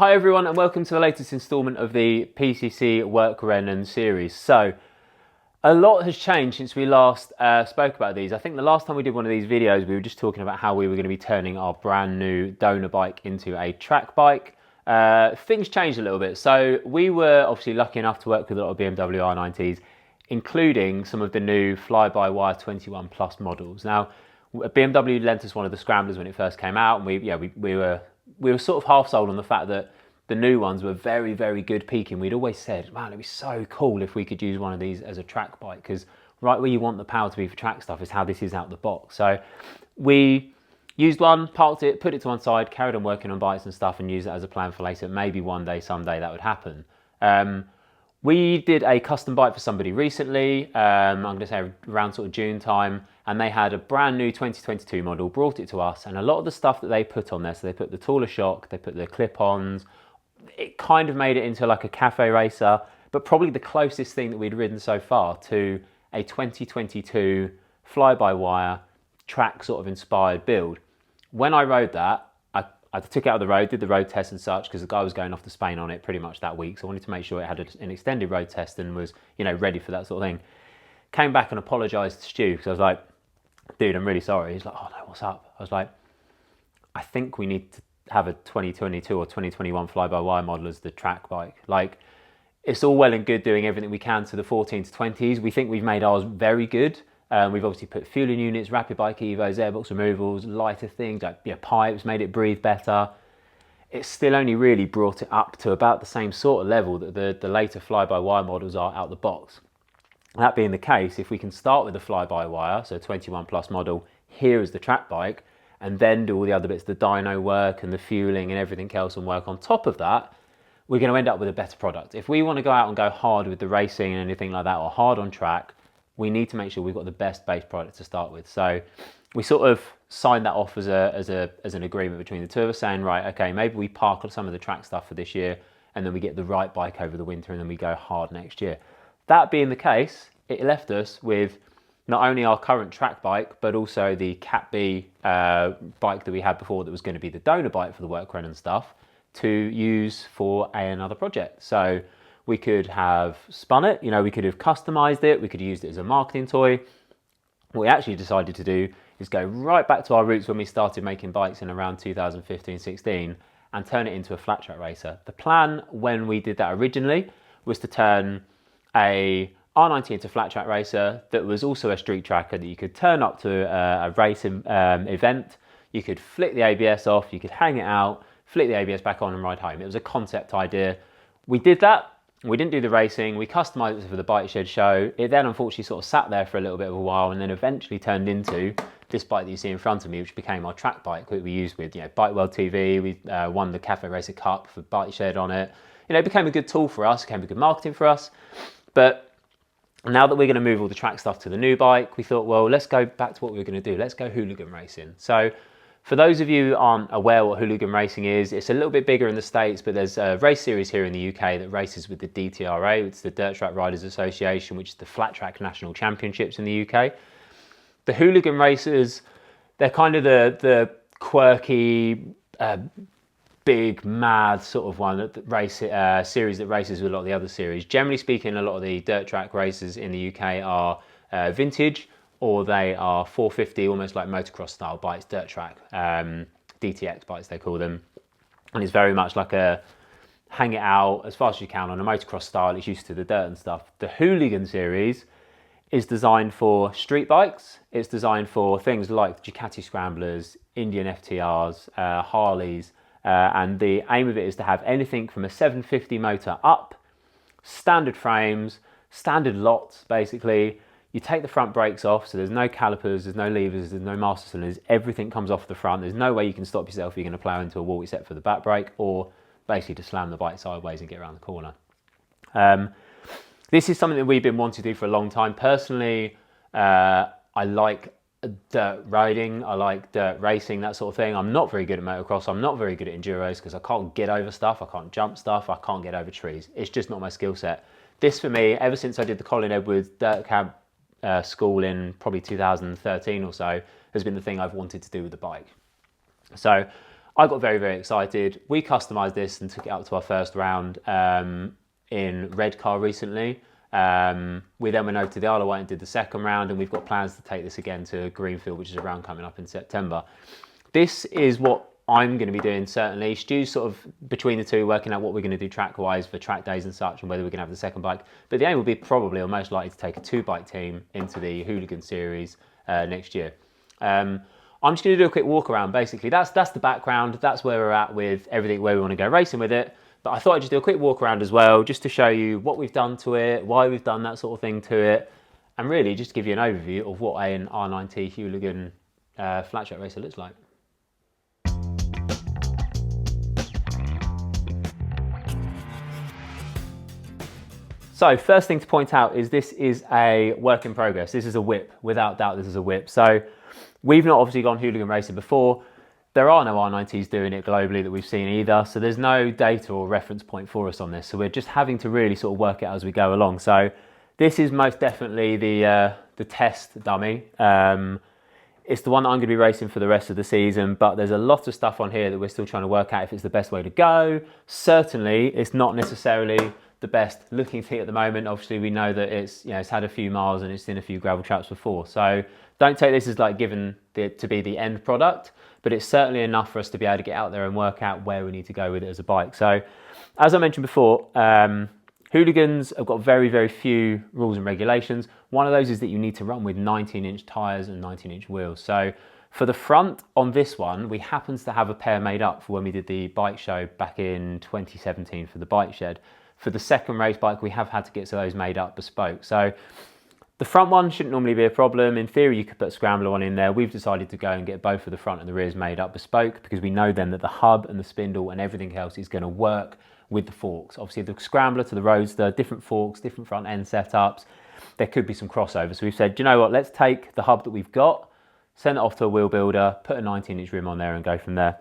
Hi everyone and welcome to the latest instalment of the PCC Werkrennen series. So, a lot has changed since we last spoke about these. I think the last time we did one of these videos we were just talking about how we were going to be turning our brand new donor bike into a track bike. Things changed a little bit. So we were obviously lucky enough to work with a lot of BMW R9Ts, including some of the new fly-by-wire 21 Plus models. Now, BMW lent us one of the scramblers when it first came out, and we were sort of half sold on the fact that the new ones were very, very good peaking. We'd always said, man, it'd be so cool if we could use one of these as a track bike, because right where you want the power to be for track stuff is how this is out the box. So we used one, parked it, put it to one side, carried on working on bikes and stuff, and used it as a plan for later. Maybe one day, someday that would happen. We did a custom bike for somebody recently, I'm going to say around sort of June time, and they had a brand new 2022 model, brought it to us, and a lot of the stuff that they put on there, so they put the taller shock, they put the clip-ons, it kind of made it into like a cafe racer, but probably the closest thing that we'd ridden so far to a 2022 fly-by-wire track sort of inspired build. When I rode that, I took it out of the road, did the road test and such, because the guy was going off to Spain on it pretty much that week, so I wanted to make sure it had an extended road test and was, you know, ready for that sort of thing. Came back and apologised to Stu, because I was like, dude, I'm really sorry. He's like, oh no, what's up? I was like, I think we need to have a 2022 or 2021 fly-by-wire model as the track bike. Like, it's all well and good doing everything we can to the 14 to 20s. We think we've made ours very good. We've obviously put fueling units, rapid bike evos, airbox removals, lighter things like pipes, made it breathe better. It's still only really brought it up to about the same sort of level that the later fly-by-wire models are out the box. That being the case, if we can start with the fly-by-wire, so 21 Plus model, here is the track bike, and then do all the other bits, the dyno work and the fueling and everything else and work on top of that, we're going to end up with a better product. If we want to go out and go hard with the racing and anything like that, or hard on track, we need to make sure we've got the best base product to start with. So we sort of signed that off as an agreement between the two of us, saying, right, okay, maybe we park some of the track stuff for this year, and then we get the right bike over the winter, and then we go hard next year. That being the case, it left us with not only our current track bike, but also the Cat B bike that we had before that was going to be the donor bike for the Werkrennen and stuff to use for another project. So we could have spun it, you know, we could have customized it, we could have used it as a marketing toy. What we actually decided to do is go right back to our roots when we started making bikes in around 2015-16 and turn it into a flat track racer. The plan when we did that originally was to turn a R9T into a flat track racer that was also a street tracker that you could turn up to a racing event, you could flick the ABS off, you could hang it out, flick the ABS back on and ride home. It was a concept idea. We did that. We didn't do the racing, we customised it for the Bike Shed show. It then unfortunately sort of sat there for a little bit of a while and then eventually turned into this bike that you see in front of me, which became our track bike that we used with, you know, Bike World TV. We won the Cafe Racer Cup for Bike Shed on it. You know, it became a good tool for us, it became a good marketing for us. But now that we're going to move all the track stuff to the new bike, we thought, well, let's go back to what we were going to do. Let's go hooligan racing. So for those of you who aren't aware what hooligan racing is, it's a little bit bigger in the States, but there's a race series here in the UK that races with the DTRA, it's the Dirt Track Riders Association, which is the flat track national championships in the UK. The hooligan racers, they're kind of the quirky, big, mad sort of one that series that races with a lot of the other series. Generally speaking, a lot of the dirt track races in the UK are vintage, or they are 450, almost like motocross style bikes, dirt track, DTX bikes they call them. And it's very much like a hang it out as fast as you can on a motocross style. It's used to the dirt and stuff. The hooligan series is designed for street bikes. It's designed for things like Ducati Scramblers, Indian FTRs, Harleys, and the aim of it is to have anything from a 750 motor up, standard frames, standard lots basically. You take the front brakes off, so there's no calipers, there's no levers, there's no master cylinders, everything comes off the front. There's no way you can stop yourself if you're going to plough into a wall except for the back brake, or basically to slam the bike sideways and get around the corner. This is something that we've been wanting to do for a long time. Personally, I like dirt riding, I like dirt racing, that sort of thing. I'm not very good at motocross, I'm not very good at enduros because I can't get over stuff, I can't jump stuff, I can't get over trees. It's just not my skill set. This for me, ever since I did the Colin Edwards dirt cab school in probably 2013 or so, has been the thing I've wanted to do with the bike. So I got very, very excited. We customized this and took it up to our first round in red car recently. We then went over to the Isle of Wight and did the second round, and we've got plans to take this again to Greenfield, which is a round coming up in September. This is what I'm going to be doing, certainly. Stu's sort of between the two, working out what we're going to do track-wise for track days and such, and whether we're going to have the second bike. But the aim will be probably, or most likely, to take a 2-bike team into the Hooligan series next year. I'm just going to do a quick walk around, basically. That's the background. That's where we're at with everything, where we want to go racing with it. But I thought I'd just do a quick walk around as well, just to show you what we've done to it, why we've done that sort of thing to it, and really just to give you an overview of what an R9T Hooligan flat track racer looks like. So first thing to point out is this is a work in progress. This is a whip. Without doubt, this is a whip. So we've not obviously gone hooligan racing before. There are no R9Ts doing it globally that we've seen either. So there's no data or reference point for us on this. So we're just having to really sort of work it out as we go along. So this is most definitely the test dummy. It's the one that I'm going to be racing for the rest of the season, but there's a lot of stuff on here that we're still trying to work out if it's the best way to go. Certainly, it's not necessarily the best looking thing at the moment. Obviously, we know that it's had a few miles and it's in a few gravel traps before. So don't take this as like given to be the end product, but it's certainly enough for us to be able to get out there and work out where we need to go with it as a bike. So as I mentioned before, hooligans have got very, very few rules and regulations. One of those is that you need to run with 19-inch tyres and 19-inch wheels. So for the front on this one, we happened to have a pair made up for when we did the bike show back in 2017 for the bike shed. For the second race bike, we have had to get those made up bespoke. So the front one shouldn't normally be a problem. In theory, you could put a scrambler one in there. We've decided to go and get both of the front and the rears made up bespoke because we know then that the hub and the spindle and everything else is going to work with the forks. Obviously, the scrambler to the Roadster, different forks, different front end setups. There could be some crossover. So we've said, you know what, let's take the hub that we've got, send it off to a wheel builder, put a 19-inch rim on there and go from there.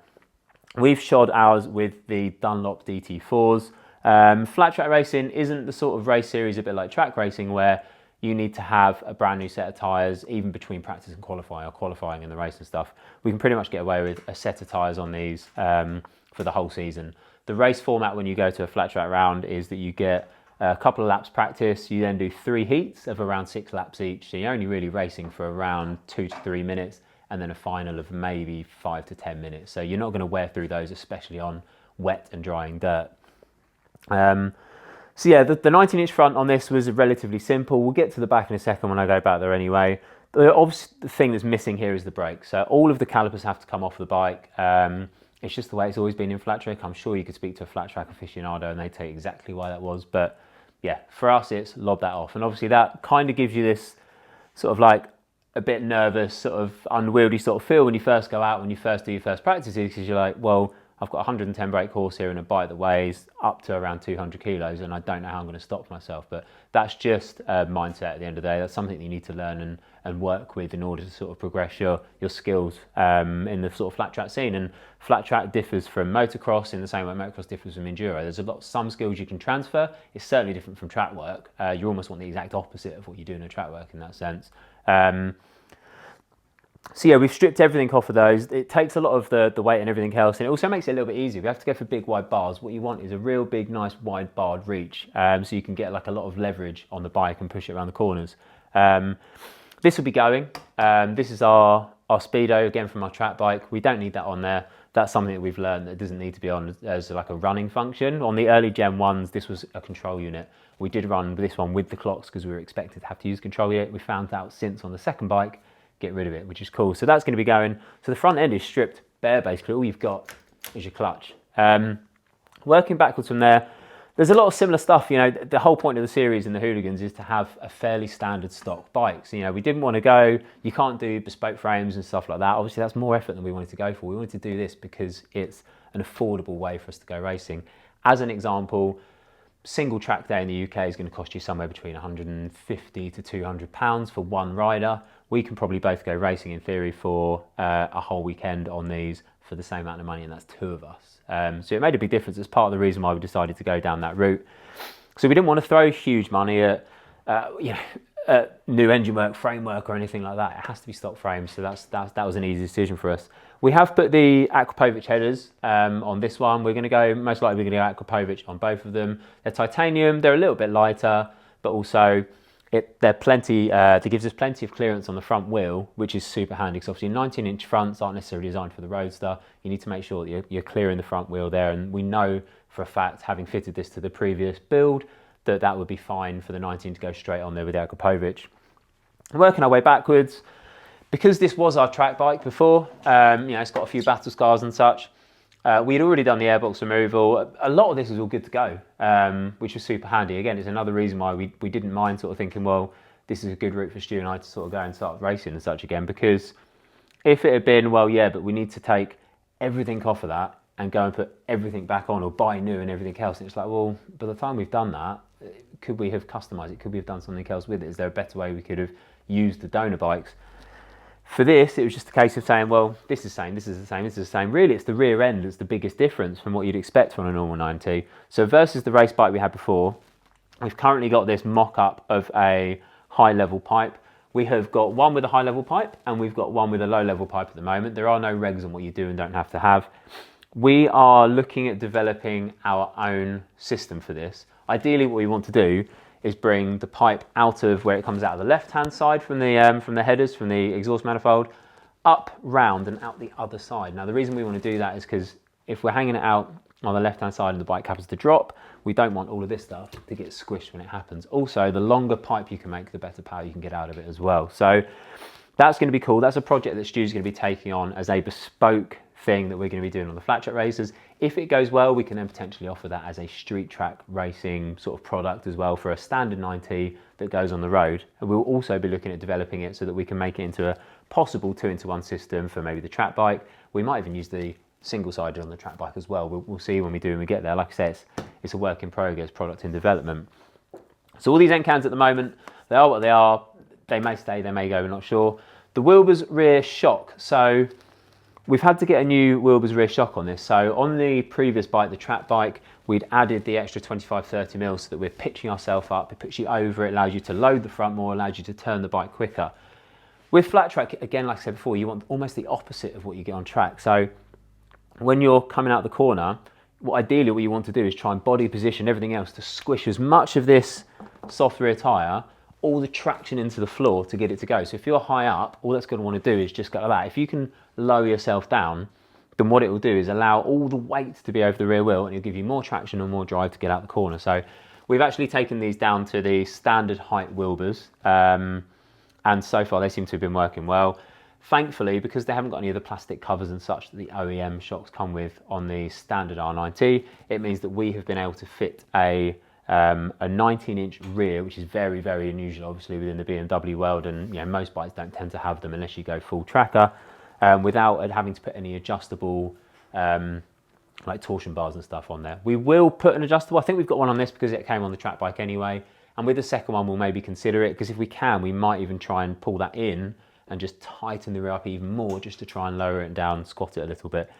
We've shod ours with the Dunlop DT4s. Flat track racing isn't the sort of race series a bit like track racing where you need to have a brand new set of tyres even between practice and qualifying, or qualifying and the race and stuff. We can pretty much get away with a set of tyres on these for the whole season. The race format when you go to a flat track round is that you get a couple of laps practice, you then do 3 heats of around 6 laps each, so you're only really racing for around 2 to 3 minutes, and then a final of maybe 5 to 10 minutes. So you're not going to wear through those, especially on wet and drying dirt. So yeah, the 19-inch front on this was relatively simple. We'll get to the back in a second when I go back there anyway. The obvious thing that's missing here is the brakes. So all of the calipers have to come off the bike. It's just the way it's always been in flat track. I'm sure you could speak to a flat track aficionado and they'd tell you exactly why that was. But yeah, for us, it's lob that off. And obviously that kind of gives you this sort of like a bit nervous, sort of unwieldy sort of feel when you first go out, when you first do your first practices, because you're like, well, I've got 110 brake horse here and a bike that weighs up to around 200 kilos and I don't know how I'm going to stop myself. But that's just a mindset at the end of the day. That's something that you need to learn and work with in order to sort of progress your skills in the sort of flat track scene. And flat track differs from motocross in the same way motocross differs from enduro. There's some skills you can transfer. It's certainly different from track work. You almost want the exact opposite of what you do in a track work in that sense. So yeah, we've stripped everything off of those. It takes a lot of the weight and everything else, and it also makes it a little bit easier. We have to go for big wide bars. What you want is a real big, nice wide barred reach, so you can get like a lot of leverage on the bike and push it around the corners. This will be going. This is our Speedo, again from our track bike. We don't need that on there. That's something that we've learned that doesn't need to be on as like a running function. On the early Gen 1s, this was a control unit. We did run this one with the clocks because we were expected to have to use control unit. We found out since on the second bike, get rid of it, which is cool. So that's going to be going. So the front end is stripped bare, basically. All you've got is your clutch. Working backwards from there, there's a lot of similar stuff. You know, the whole point of the series in the Hooligans is to have a fairly standard stock bike. So, you know, we didn't want to go, you can't do bespoke frames and stuff like that. Obviously, that's more effort than we wanted to go for. We wanted to do this because it's an affordable way for us to go racing. As an example, single track day in the UK is going to cost you somewhere between 150 to 200 pounds for one rider. We can probably both go racing in theory for a whole weekend on these for the same amount of money, and that's 2 of us. So it made a big difference. It's part of the reason why we decided to go down that route. So we didn't want to throw huge money at new engine work, framework or anything like that. It has to be stock frames, so that was an easy decision for us. We have put the Aquapovich headers on this one. We're going to go, most likely we're going to go Aquapovich on both of them. They're titanium, they're a little bit lighter, but also they're plenty, it gives us plenty of clearance on the front wheel, which is super handy because obviously 19-inch fronts aren't necessarily designed for the Roadster. You need to make sure that you're clearing the front wheel there, and we know for a fact, having fitted this to the previous build, that would be fine for the 19 to go straight on there with the Aquapovich. Working our way backwards, because this was our track bike before, it's got a few battle scars and such. We'd already done the airbox removal. A lot of this was all good to go, which was super handy. Again, it's another reason why we didn't mind sort of thinking, well, this is a good route for Stu and I to sort of go and start racing and such again, because if it had been, well, yeah, but we need to take everything off of that and go and put everything back on or buy new and everything else, and it's like, well, by the time we've done that, could we have customized it? Could we have done something else with it? Is there a better way we could have used the donor bikes? For this, it was just a case of saying, well, this is the same, this is the same, this is the same. Really, it's the rear end that's the biggest difference from what you'd expect from a normal 9T. So versus the race bike we had before, we've currently got this mock-up of a high-level pipe. We have got one with a high-level pipe, and we've got one with a low-level pipe at the moment. There are no regs on what you do and don't have to have. We are looking at developing our own system for this. Ideally, what we want to do is bring the pipe out of where it comes out of the left-hand side from the headers, from the exhaust manifold, up, round, and out the other side. Now, the reason we want to do that is because if we're hanging it out on the left-hand side and the bike happens to drop, we don't want all of this stuff to get squished when it happens. Also, the longer pipe you can make, the better power you can get out of it as well. So that's going to be cool. That's a project that Stu's going to be taking on as a bespoke thing that we're going to be doing on the flat track races. If it goes well, we can then potentially offer that as a street track racing sort of product as well for a standard 9T that goes on the road. And we'll also be looking at developing it so that we can make it into a possible 2-into-1 system for maybe the track bike. We might even use the single-sided on the track bike as well. We'll see when we do when we get there. Like I said, it's a work in progress, product in development. So all these end cans at the moment, they are what they are. They may stay, they may go, we're not sure. The Wilbur's rear shock. So we've had to get a new Wilbur's rear shock on this. So on the previous bike, the track bike, we'd added the extra 25-30 mils so that we're pitching ourselves up. It puts you over, it allows you to load the front more, allows you to turn the bike quicker. With flat track, again, like I said before, you want almost the opposite of what you get on track. So when you're coming out the corner, ideally what you want to do is try and body position everything else to squish as much of this soft rear tyre, all the traction into the floor to get it to go. So if you're high up, all that's going to want to do is just go like that. If you can lower yourself down, then what it will do is allow all the weight to be over the rear wheel, and it'll give you more traction and more drive to get out the corner. So we've actually taken these down to the standard height Wilburs, and so far they seem to have been working well. Thankfully, because they haven't got any of the plastic covers and such that the OEM shocks come with on the standard R9T, it means that we have been able to fit a 19-inch rear, which is very, very unusual, obviously, within the BMW world, and most bikes don't tend to have them unless you go full tracker, without having to put any adjustable like torsion bars and stuff on there. We will put an adjustable. I think we've got one on this because it came on the track bike anyway, and with the second one we'll maybe consider it, because if we can, we might even try and pull that in and just tighten the rear up even more, just to try and lower it down, squat it a little bit.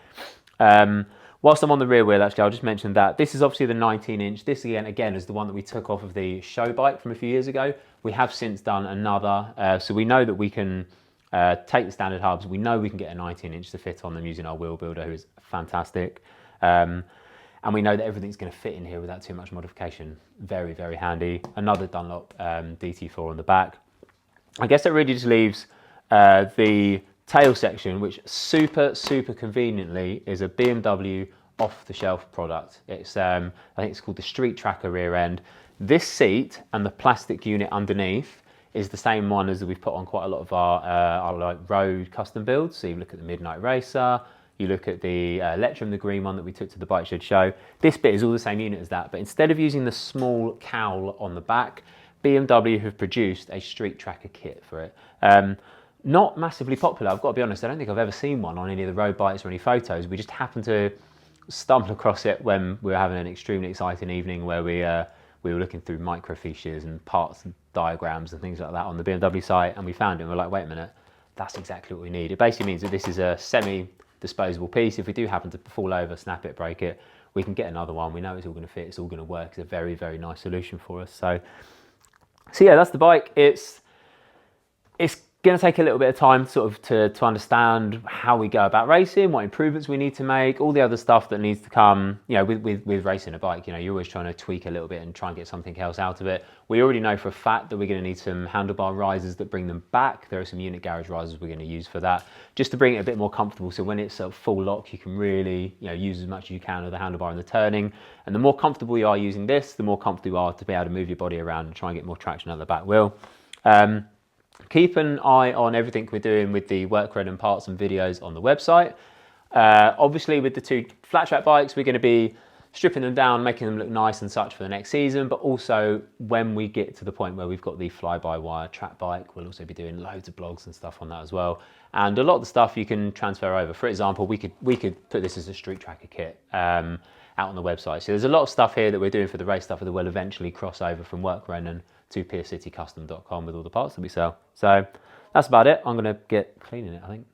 Whilst I'm on the rear wheel, actually, I'll just mention that this is obviously the 19-inch. This again is the one that we took off of the show bike from a few years ago. We have since done another, so we know that we can take the standard hubs. We know we can get a 19-inch to fit on them using our wheel builder, who is fantastic. And we know that everything's going to fit in here without too much modification. Very, very handy. Another Dunlop DT4 on the back. I guess that really just leaves the tail section, which super conveniently is a BMW off-the-shelf product. It's I think it's called the Street Tracker rear end. This seat and the plastic unit underneath is the same one as we've put on quite a lot of our like road custom builds. So you look at the Midnight Racer, you look at the Electrum, the green one that we took to the Bike Shed show. This bit is all the same unit as that, but instead of using the small cowl on the back, BMW have produced a Street Tracker kit for it. Not massively popular, I've got to be honest. I don't think I've ever seen one on any of the road bikes or any photos. We just happened to stumble across it when we were having an extremely exciting evening where we were looking through microfiches and parts and diagrams and things like that on the BMW site, and we found it and we're like, wait a minute, that's exactly what we need. It basically means that this is a semi-disposable piece. If we do happen to fall over, snap it, break it, we can get another one. We know it's all going to fit, it's all going to work. It's a very, very nice solution for us. So yeah, that's the bike. It's Going to take a little bit of time sort of to understand how we go about racing, what improvements we need to make, all the other stuff that needs to come, you know, with racing a bike. You know, you're always trying to tweak a little bit and try and get something else out of it. We already know for a fact that we're going to need some handlebar risers that bring them back. There are some unit garage risers we're going to use for that, just to bring it a bit more comfortable. So when it's at full lock, you can really, you know, use as much as you can of the handlebar in the turning. And the more comfortable you are using this, the more comfortable you are to be able to move your body around and try and get more traction out of the back wheel. Keep an eye on everything we're doing with the Werkrennen parts and videos on the website. Obviously, with the 2 flat track bikes, we're going to be stripping them down, making them look nice and such for the next season. But also, when we get to the point where we've got the fly-by-wire track bike, we'll also be doing loads of blogs and stuff on that as well. And a lot of the stuff you can transfer over. For example, we could put this as a street tracker kit out on the website. So there's a lot of stuff here that we're doing for the race stuff that will eventually cross over from Werkrennen to PeerCityCustom.com with all the parts that we sell. So that's about it. I'm going to get cleaning it, I think.